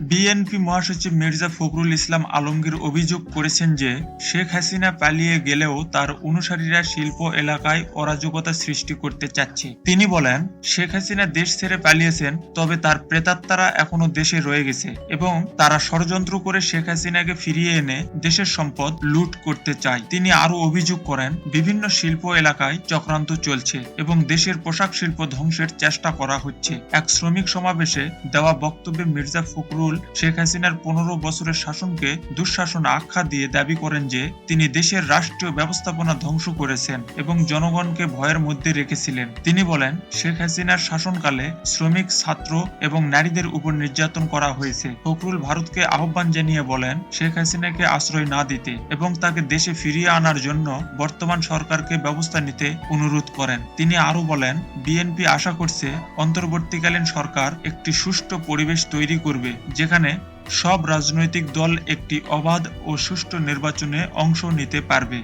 BNP মহাসচিব মির্জা ফখরুল ইসলাম আলমগীর অভিযোগ করেছেন যে শেখ হাসিনা পালিয়ে গেলেও তার অনুসারীরা শিল্প এলাকায় অরাজকতা সৃষ্টি করতে চাচ্ছে। তিনি বলেন, শেখ হাসিনা দেশ ছেড়ে পালিয়েছেন, তবে তার প্রেতাত্মারা এখনো দেশে রয়ে গেছে এবং তারা ষড়যন্ত্র করে শেখ হাসিনাকে ফিরিয়ে এনে দেশের সম্পদ লুট করতে চায়। তিনি আরো অভিযোগ করেন, বিভিন্ন শিল্প এলাকায় চক্রান্ত চলছে এবং দেশের পোশাক শিল্প ধ্বংসের চেষ্টা করা হচ্ছে। এক শ্রমিক সমাবেশে দেওয়া বক্তব্যে মির্জা ফখরুল শেখ হাসিনার 15 বছরের শাসনকে দুঃশাসন আখ্যা দিয়ে দাবি করেন যে তিনি দেশের রাষ্ট্রীয় ব্যবস্থাপনা ধ্বংস করেছেন এবং জনগণকে ভয়ের মধ্যে রেখেছিলেন। তিনি বলেন, শেখ হাসিনার শাসনকালে শ্রমিক, ছাত্র এবং নারীদের উপর নির্যাতন করা হয়েছে। ফখরুল ভারতকে আহ্বান জানিয়ে বলেন, শেখ হাসিনাকে আশ্রয় না দিতে এবং তাকে দেশে ফিরিয়ে আনার জন্য বর্তমান সরকারকে ব্যবস্থা নিতে অনুরোধ করেন। তিনি আরো বলেন, বিএনপি আশা করছে অন্তর্বর্তীকালীন সরকার একটি সুষ্ঠু পরিবেশ তৈরি করবে যেখানে সব রাজনৈতিক দল একটি অবাধ ও সুষ্ঠু নির্বাচনে অংশ নিতে পারবে।